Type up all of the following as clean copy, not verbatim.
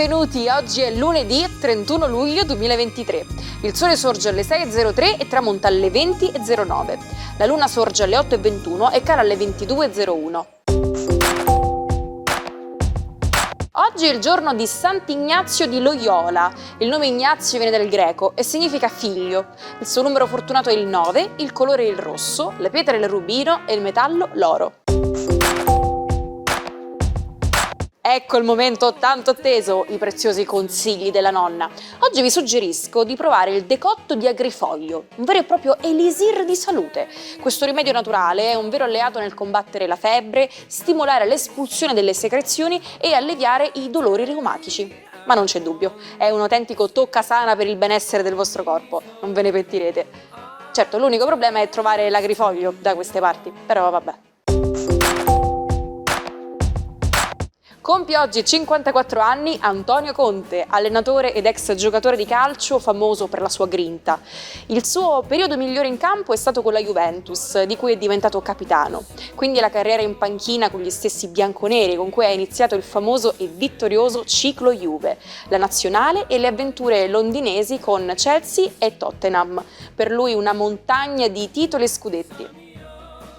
Benvenuti, oggi è lunedì 31 luglio 2023. Il sole sorge alle 6.03 e tramonta alle 20.09. La luna sorge alle 8.21 e cala alle 22.01. Oggi è il giorno di Sant'Ignazio di Loyola. Il nome Ignazio viene dal greco e significa figlio. Il suo numero fortunato è il 9, il colore è il rosso, la pietra è il rubino e il metallo l'oro. Ecco il momento tanto atteso, i preziosi consigli della nonna. Oggi vi suggerisco di provare il decotto di agrifoglio, un vero e proprio elisir di salute. Questo rimedio naturale è un vero alleato nel combattere la febbre, stimolare l'espulsione delle secrezioni e alleviare i dolori reumatici. Ma non c'è dubbio, è un autentico toccasana per il benessere del vostro corpo, non ve ne pentirete. Certo, l'unico problema è trovare l'agrifoglio da queste parti, però vabbè. Compie oggi 54 anni Antonio Conte, allenatore ed ex giocatore di calcio famoso per la sua grinta. Il suo periodo migliore in campo è stato con la Juventus, di cui è diventato capitano. Quindi la carriera in panchina con gli stessi bianconeri con cui ha iniziato il famoso e vittorioso ciclo Juve, la nazionale e le avventure londinesi con Chelsea e Tottenham. Per lui una montagna di titoli e scudetti.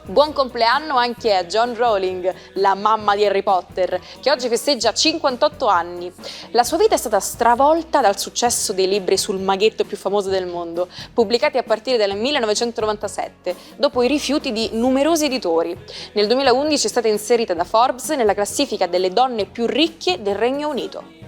Buon compleanno anche a J.K. Rowling, la mamma di Harry Potter, che oggi festeggia 58 anni. La sua vita è stata stravolta dal successo dei libri sul maghetto più famoso del mondo, pubblicati a partire dal 1997, dopo i rifiuti di numerosi editori. Nel 2011 è stata inserita da Forbes nella classifica delle donne più ricche del Regno Unito.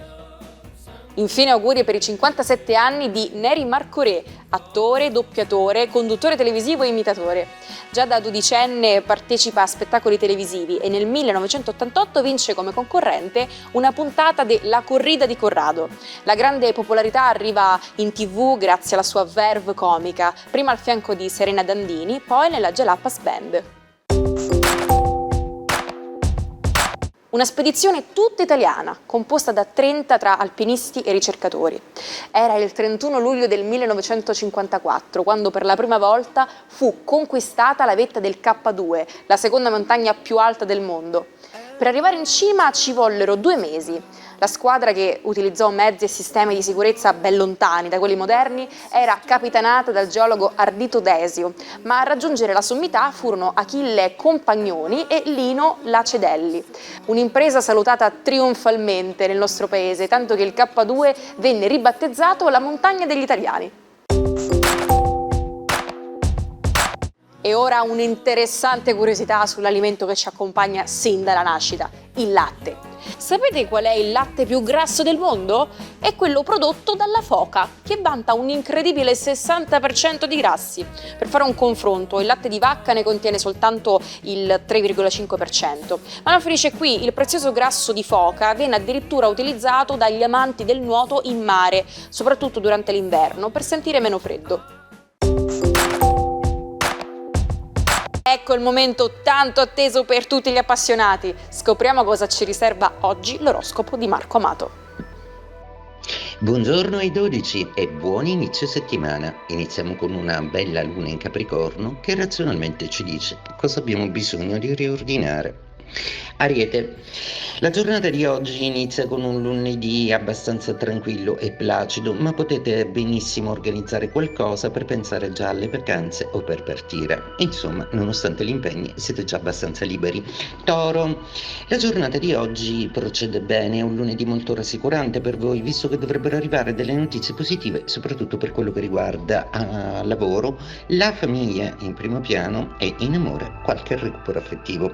Infine auguri per i 57 anni di Neri Marcoré, attore, doppiatore, conduttore televisivo e imitatore. Già da dodicenne partecipa a spettacoli televisivi e nel 1988 vince come concorrente una puntata de La corrida di Corrado. La grande popolarità arriva in TV grazie alla sua verve comica, prima al fianco di Serena Dandini, poi nella Jalapas Band. Una spedizione tutta italiana, composta da 30 tra alpinisti e ricercatori. Era il 31 luglio del 1954, quando per la prima volta fu conquistata la vetta del K2, la seconda montagna più alta del mondo. Per arrivare in cima ci vollero 2 mesi. La squadra, che utilizzò mezzi e sistemi di sicurezza ben lontani da quelli moderni, era capitanata dal geologo Ardito Desio, ma a raggiungere la sommità furono Achille Compagnoni e Lino Lacedelli. Un'impresa salutata trionfalmente nel nostro paese, tanto che il K2 venne ribattezzato la montagna degli italiani. E ora un'interessante curiosità sull'alimento che ci accompagna sin dalla nascita, il latte. Sapete qual è il latte più grasso del mondo? È quello prodotto dalla foca, che vanta un incredibile 60% di grassi. Per fare un confronto, il latte di vacca ne contiene soltanto il 3,5%. Ma non finisce qui, il prezioso grasso di foca viene addirittura utilizzato dagli amanti del nuoto in mare, soprattutto durante l'inverno, per sentire meno freddo. Ecco il momento tanto atteso per tutti gli appassionati. Scopriamo cosa ci riserva oggi l'oroscopo di Marco Amato. Buongiorno ai 12 e buon inizio settimana. Iniziamo con una bella luna in Capricorno che razionalmente ci dice cosa abbiamo bisogno di riordinare. Ariete, la giornata di oggi inizia con un lunedì abbastanza tranquillo e placido, ma potete benissimo organizzare qualcosa per pensare già alle vacanze o per partire. Insomma, nonostante gli impegni, siete già abbastanza liberi. Toro, la giornata di oggi procede bene, è un lunedì molto rassicurante per voi, visto che dovrebbero arrivare delle notizie positive, soprattutto per quello che riguarda lavoro, la famiglia in primo piano e in amore qualche recupero affettivo.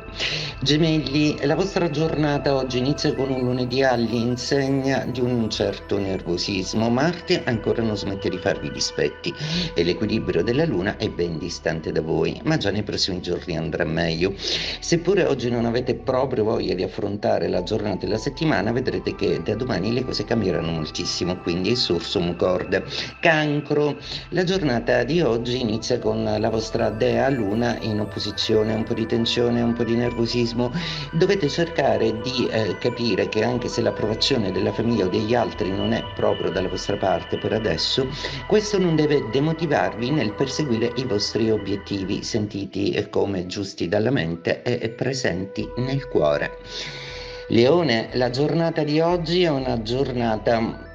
Gemelli, la vostra giornata oggi inizia con un lunedì all'insegna di un certo nervosismo. Marte ancora non smette di farvi dispetti e l'equilibrio della luna è ben distante da voi, ma già nei prossimi giorni andrà meglio. Seppure oggi non avete proprio voglia di affrontare la giornata e la settimana, vedrete che da domani le cose cambieranno moltissimo, quindi sursum corda. Cancro, la giornata di oggi inizia con la vostra dea luna in opposizione, un po' di tensione, un po' di nervosismo. Dovete cercare di capire che anche se l'approvazione della famiglia o degli altri non è proprio dalla vostra parte per adesso, questo non deve demotivarvi nel perseguire i vostri obiettivi sentiti come giusti dalla mente e presenti nel cuore. Leone, la giornata di oggi è una giornata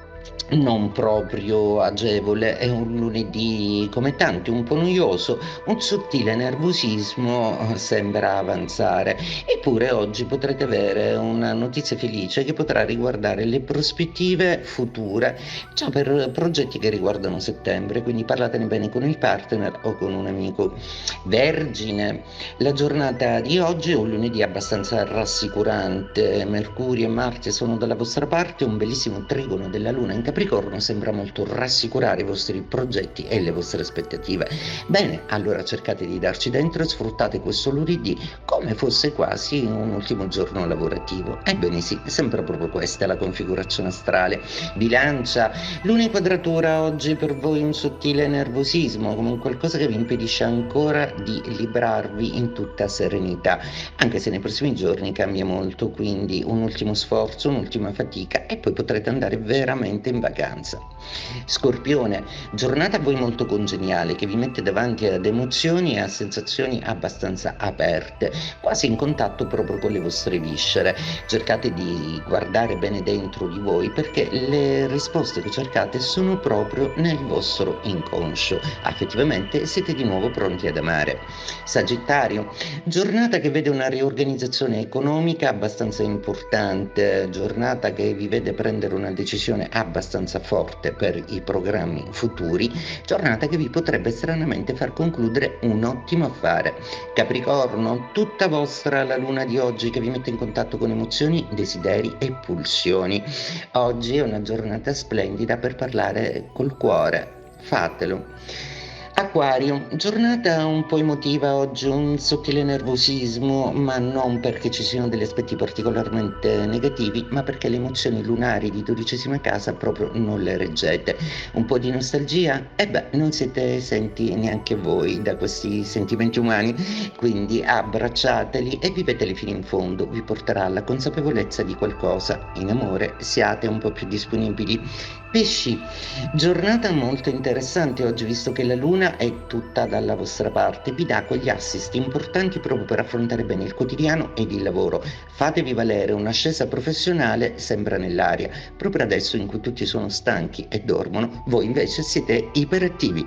non proprio agevole, è un lunedì come tanti, un po' noioso, un sottile nervosismo sembra avanzare. Eppure oggi potrete avere una notizia felice che potrà riguardare le prospettive future, già per progetti che riguardano settembre, quindi parlatene bene con il partner o con un amico. Vergine, la giornata di oggi è un lunedì abbastanza rassicurante, Mercurio e Marte sono dalla vostra parte, un bellissimo trigono della Luna in Capricorno sembra molto rassicurare i vostri progetti e le vostre aspettative. Bene, allora cercate di darci dentro e sfruttate questo lunedì come fosse quasi un ultimo giorno lavorativo. Ebbene sì, sembra proprio questa la configurazione astrale. Bilancia, Luna in quadratura oggi per voi un sottile nervosismo, come un qualcosa che vi impedisce ancora di librarvi in tutta serenità, anche se nei prossimi giorni cambia molto, quindi un ultimo sforzo, un'ultima fatica e poi potrete andare veramente in vacanza. Scorpione, giornata a voi molto congeniale che vi mette davanti ad emozioni e a sensazioni abbastanza aperte, quasi in contatto proprio con le vostre viscere. Cercate di guardare bene dentro di voi perché le risposte che cercate sono proprio nel vostro inconscio. Affettivamente siete di nuovo pronti ad amare. Sagittario, giornata che vede una riorganizzazione economica abbastanza importante, giornata che vi vede prendere una decisione abbastanza forte per i programmi futuri, giornata che vi potrebbe stranamente far concludere un ottimo affare. Capricorno, tutta vostra la luna di oggi che vi mette in contatto con emozioni, desideri e pulsioni. Oggi è una giornata splendida per parlare col cuore, fatelo. Acquario, giornata un po' emotiva oggi, un sottile nervosismo, ma non perché ci siano degli aspetti particolarmente negativi, ma perché le emozioni lunari di 12ª casa proprio non le reggete. Un po' di nostalgia? E beh, non siete esenti neanche voi da questi sentimenti umani, quindi abbracciateli e viveteli fino in fondo, vi porterà alla consapevolezza di qualcosa. In amore siate un po' più disponibili. Pesci, giornata molto interessante oggi visto che la luna è tutta dalla vostra parte, vi dà quegli assist importanti proprio per affrontare bene il quotidiano ed il lavoro. Fatevi valere, un'ascesa professionale sembra nell'aria, proprio adesso in cui tutti sono stanchi e dormono, voi invece siete iperattivi.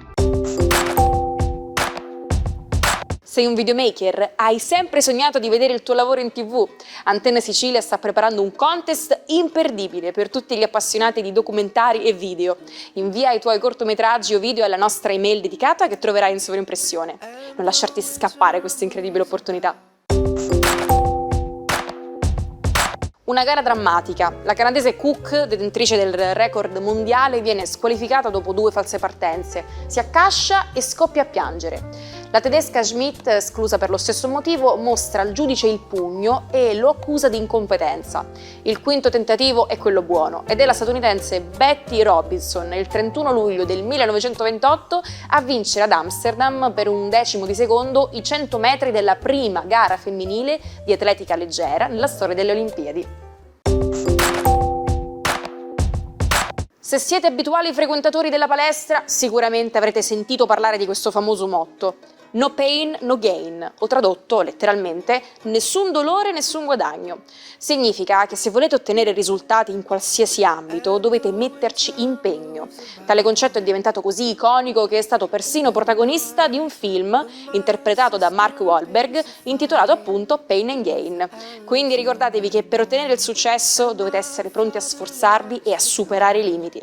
Sei un videomaker? Hai sempre sognato di vedere il tuo lavoro in TV? Antenna Sicilia sta preparando un contest imperdibile per tutti gli appassionati di documentari e video. Invia i tuoi cortometraggi o video alla nostra email dedicata che troverai in sovraimpressione. Non lasciarti scappare questa incredibile opportunità. Una gara drammatica. La canadese Cook, detentrice del record mondiale, viene squalificata dopo 2 false partenze. Si accascia e scoppia a piangere. La tedesca Schmidt, esclusa per lo stesso motivo, mostra al giudice il pugno e lo accusa di incompetenza. Il quinto tentativo è quello buono ed è la statunitense Betty Robinson, il 31 luglio del 1928, a vincere ad Amsterdam per un decimo di secondo i 100 metri della prima gara femminile di atletica leggera nella storia delle Olimpiadi. Se siete abituali frequentatori della palestra, sicuramente avrete sentito parlare di questo famoso motto: no pain, no gain, o tradotto letteralmente, nessun dolore, nessun guadagno. Significa che se volete ottenere risultati in qualsiasi ambito, dovete metterci impegno. Tale concetto è diventato così iconico che è stato persino protagonista di un film interpretato da Mark Wahlberg, intitolato appunto Pain and Gain. Quindi ricordatevi che per ottenere il successo dovete essere pronti a sforzarvi e a superare i limiti.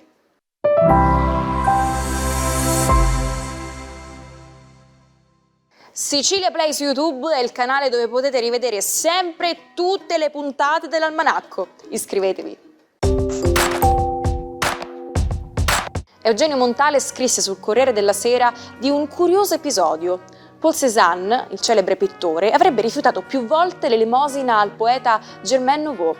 Sicilia Play su YouTube è il canale dove potete rivedere sempre tutte le puntate dell'Almanacco. Iscrivetevi! Eugenio Montale scrisse sul Corriere della Sera di un curioso episodio. Paul Cézanne, il celebre pittore, avrebbe rifiutato più volte l'elemosina al poeta Germain Nouveau.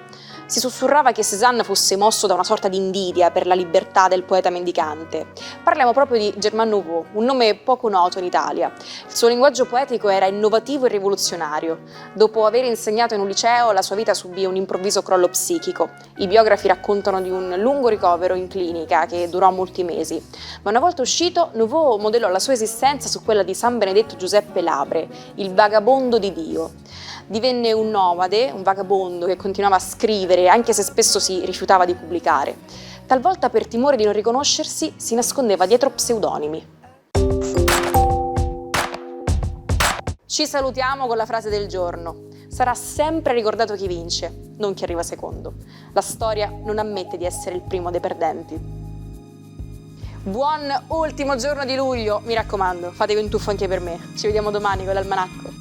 Si sussurrava che Cézanne fosse mosso da una sorta di invidia per la libertà del poeta mendicante. Parliamo proprio di Germain Nouveau, un nome poco noto in Italia. Il suo linguaggio poetico era innovativo e rivoluzionario. Dopo aver insegnato in un liceo, la sua vita subì un improvviso crollo psichico. I biografi raccontano di un lungo ricovero in clinica che durò molti mesi. Ma una volta uscito, Nouveau modellò la sua esistenza su quella di San Benedetto Giuseppe Labre, il vagabondo di Dio. Divenne un nomade, un vagabondo che continuava a scrivere, anche se spesso si rifiutava di pubblicare. Talvolta, per timore di non riconoscersi, si nascondeva dietro pseudonimi. Ci salutiamo con la frase del giorno. Sarà sempre ricordato chi vince, non chi arriva secondo. La storia non ammette di essere il primo dei perdenti. Buon ultimo giorno di luglio, mi raccomando, fatevi un tuffo anche per me. Ci vediamo domani con l'almanacco.